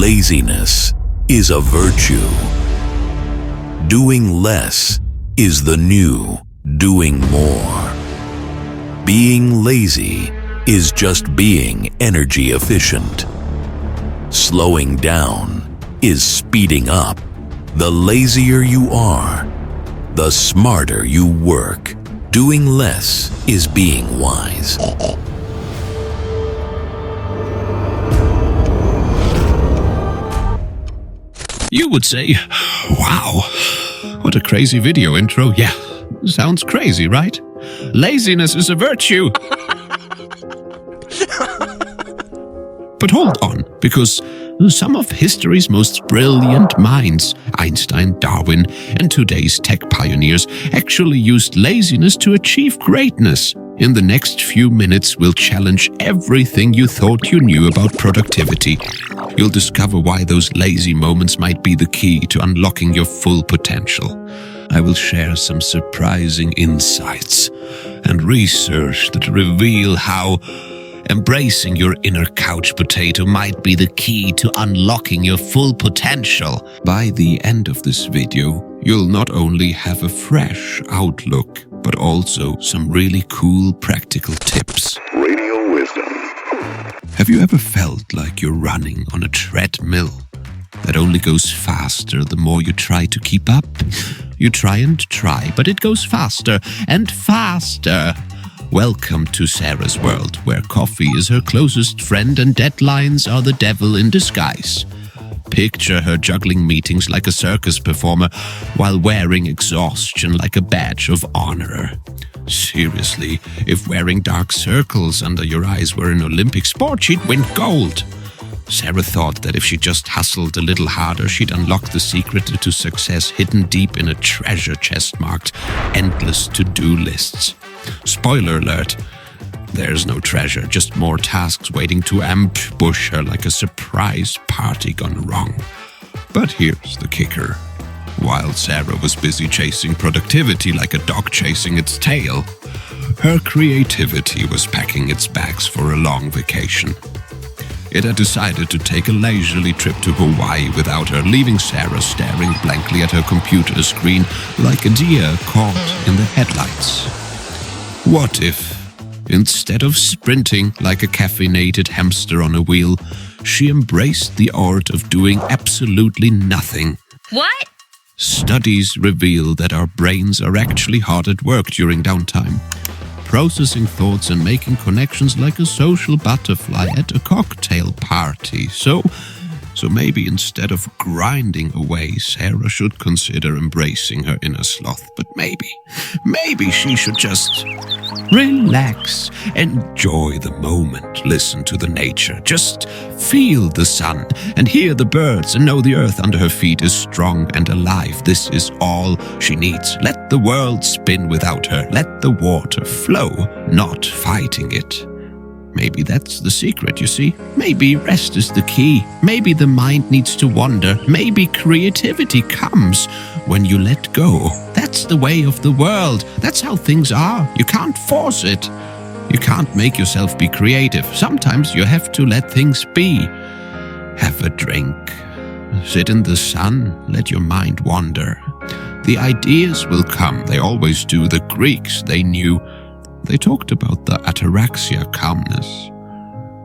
Laziness is a virtue. Doing less is the new doing more. Being lazy is just being energy efficient. Slowing down is speeding up. The lazier you are, the smarter you work. Doing less is being wise. You would say, wow, what a crazy video intro. Yeah, sounds crazy, right? Laziness is a virtue. But hold on, because some of history's most brilliant minds, Einstein, Darwin, and today's tech pioneers, actually used laziness to achieve greatness. In the next few minutes, we'll challenge everything you thought you knew about productivity. You'll discover why those lazy moments might be the key to unlocking your full potential. I will share some surprising insights and research that reveal how embracing your inner couch potato might be the key to unlocking your full potential. By the end of this video, you'll not only have a fresh outlook, but also some really cool practical tips. Radio wisdom. Have you ever felt like you're running on a treadmill that only goes faster the more you try to keep up? You try and try, but it goes faster and faster. Welcome to Sarah's world, where coffee is her closest friend and deadlines are the devil in disguise. Picture her juggling meetings like a circus performer while wearing exhaustion like a badge of honor. Seriously, if wearing dark circles under your eyes were an Olympic sport, she'd win gold. Sarah thought that if she just hustled a little harder, she'd unlock the secret to success hidden deep in a treasure chest marked endless to-do lists. Spoiler alert, there's no treasure, just more tasks waiting to ambush her like a surprise party gone wrong. But here's the kicker. While Sarah was busy chasing productivity like a dog chasing its tail, her creativity was packing its bags for a long vacation. It had decided to take a leisurely trip to Hawaii without her, leaving Sarah staring blankly at her computer screen like a deer caught in the headlights. What if, instead of sprinting like a caffeinated hamster on a wheel, she embraced the art of doing absolutely nothing? What? Studies reveal that our brains are actually hard at work during downtime, processing thoughts and making connections like a social butterfly at a cocktail party. So maybe instead of grinding away, Sarah should consider embracing her inner sloth. But maybe she should just relax, enjoy the moment, listen to the nature, just feel the sun and hear the birds and know the earth under her feet is strong and alive. This is all she needs. Let the world spin without her. Let the water flow, not fighting it. Maybe that's the secret, you see. Maybe rest is the key. Maybe the mind needs to wander. Maybe creativity comes when you let go. That's the way of the world. That's how things are. You can't force it. You can't make yourself be creative. Sometimes you have to let things be. Have a drink. Sit in the sun. Let your mind wander. The ideas will come. They always do. The Greeks, they knew. They talked about the ataraxia, calmness.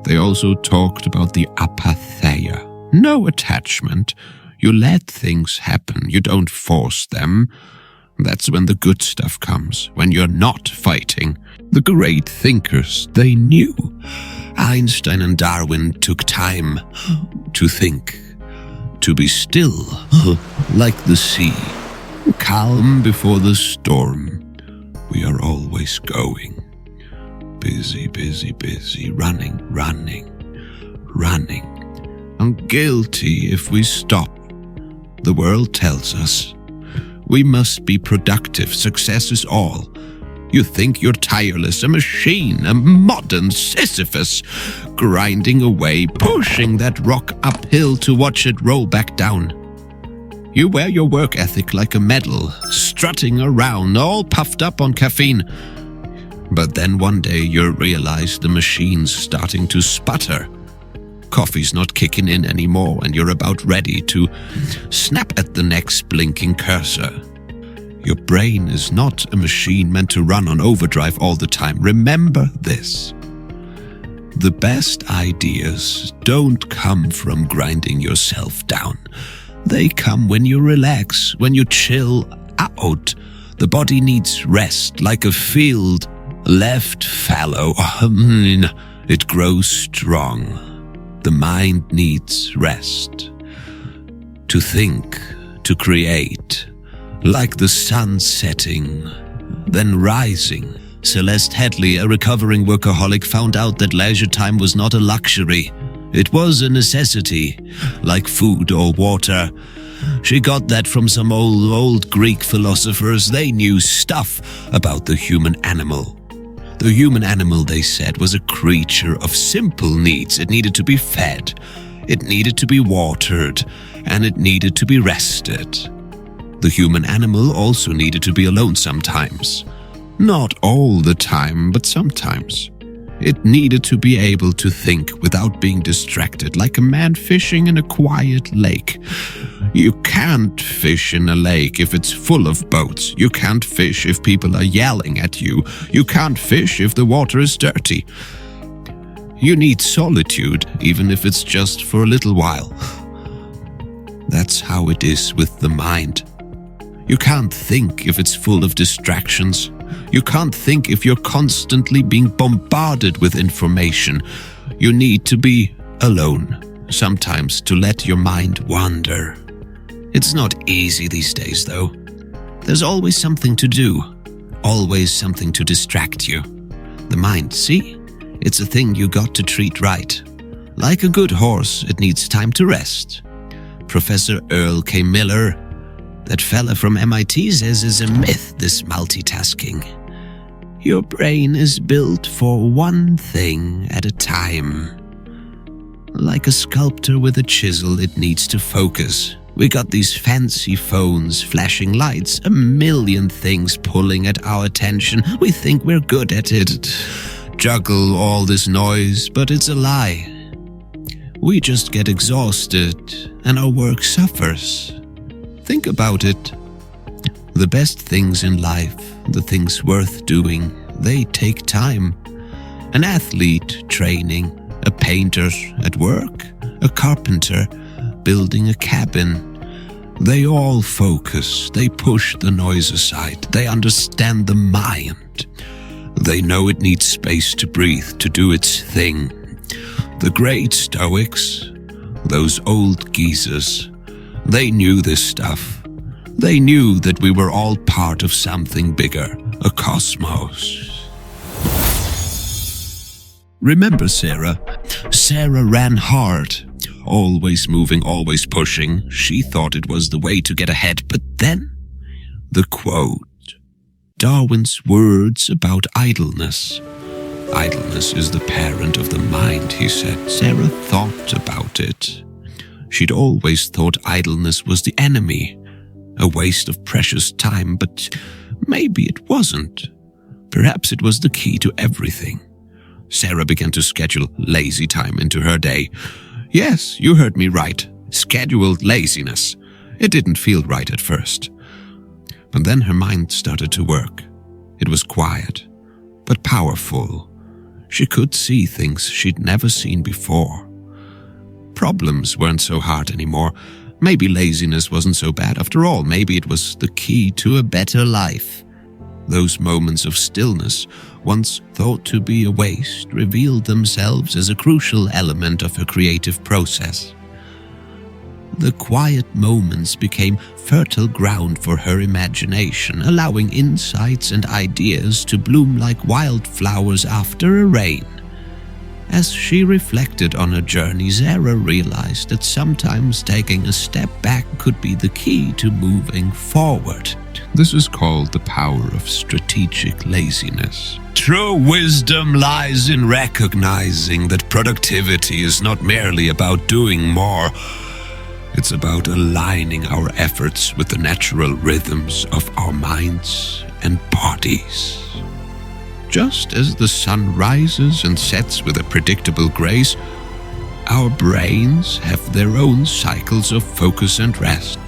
They also talked about the apatheia, no attachment. You let things happen, you don't force them. That's when the good stuff comes, when you're not fighting. The great thinkers, they knew. Einstein and Darwin took time to think, to be still, like the sea, calm before the storm. We are always going. Busy, busy, busy, running. I'm guilty if we stop. The world tells us we must be productive. Success is all. You think you're tireless, a machine, a modern Sisyphus, grinding away, pushing that rock uphill to watch it roll back down. You wear your work ethic like a medal, strutting around, all puffed up on caffeine. But then one day you realize the machine's starting to sputter. Coffee's not kicking in anymore and you're about ready to snap at the next blinking cursor. Your brain is not a machine meant to run on overdrive all the time. Remember this. The best ideas don't come from grinding yourself down. They come when you relax, when you chill out. The body needs rest, like a field left fallow. It grows strong. The mind needs rest. To think, to create, like the sun setting, then rising. Celeste Headlee, a recovering workaholic, found out that leisure time was not a luxury. It was a necessity, like food or water. She got that from some old Greek philosophers. They knew stuff about the human animal. The human animal, they said, was a creature of simple needs. It needed to be fed, it needed to be watered, and it needed to be rested. The human animal also needed to be alone sometimes. Not all the time, but sometimes. It needed to be able to think without being distracted, like a man fishing in a quiet lake. You can't fish in a lake if it's full of boats. You can't fish if people are yelling at you. You can't fish if the water is dirty. You need solitude, even if it's just for a little while. That's how it is with the mind. You can't think if it's full of distractions. You can't think if you're constantly being bombarded with information. You need to be alone, sometimes to let your mind wander. It's not easy these days, though. There's always something to do, always something to distract you. The mind, see? It's a thing you got to treat right. Like a good horse, it needs time to rest. Professor Earl K. Miller, that fella from MIT, says is a myth, this multitasking. Your brain is built for one thing at a time. Like a sculptor with a chisel, it needs to focus. We got these fancy phones, flashing lights, a million things pulling at our attention. We think we're good at it. Juggle all this noise, but it's a lie. We just get exhausted and our work suffers. Think about it. The best things in life, the things worth doing, they take time. An athlete training, a painter at work, a carpenter building a cabin. They all focus, they push the noise aside, they understand the mind. They know it needs space to breathe, to do its thing. The great Stoics, those old geezers, they knew this stuff. They knew that we were all part of something bigger, a cosmos. Remember Sarah? Sarah ran hard. Always moving, always pushing. She thought it was the way to get ahead. But then, the quote. Darwin's words about idleness. Idleness is the parent of the mind, he said. Sarah thought about it. She'd always thought idleness was the enemy, a waste of precious time, but maybe it wasn't. Perhaps it was the key to everything. Sarah began to schedule lazy time into her day. Yes, you heard me right. Scheduled laziness. It didn't feel right at first. But then her mind started to work. It was quiet, but powerful. She could see things she'd never seen before. Problems weren't so hard anymore. Maybe laziness wasn't so bad after all. Maybe it was the key to a better life. Those moments of stillness, once thought to be a waste, revealed themselves as a crucial element of her creative process. The quiet moments became fertile ground for her imagination, allowing insights and ideas to bloom like wildflowers after a rain. As she reflected on her journey, Sarah realized that sometimes taking a step back could be the key to moving forward. This is called the power of strategic laziness. True wisdom lies in recognizing that productivity is not merely about doing more. It's about aligning our efforts with the natural rhythms of our minds and bodies. Just as the sun rises and sets with a predictable grace, Our brains have their own cycles of focus and rest.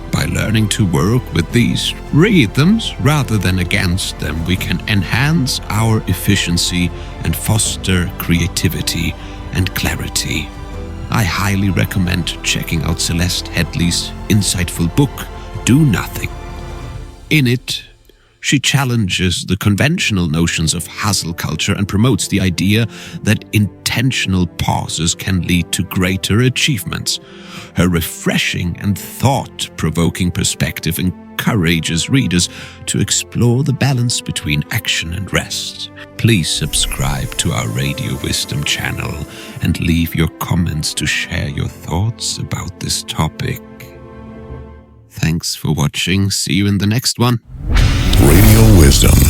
By learning to work with these rhythms rather than against them, we can enhance our efficiency and foster creativity and clarity. I highly recommend checking out Celeste Headlee's insightful book, Do Nothing. In it, she challenges the conventional notions of hustle culture and promotes the idea that intentional pauses can lead to greater achievements. Her refreshing and thought-provoking perspective encourages readers to explore the balance between action and rest. Please subscribe to our Radio Wisdom channel and leave your comments to share your thoughts about this topic. Thanks for watching. See you in the next one. Radio Wisdom.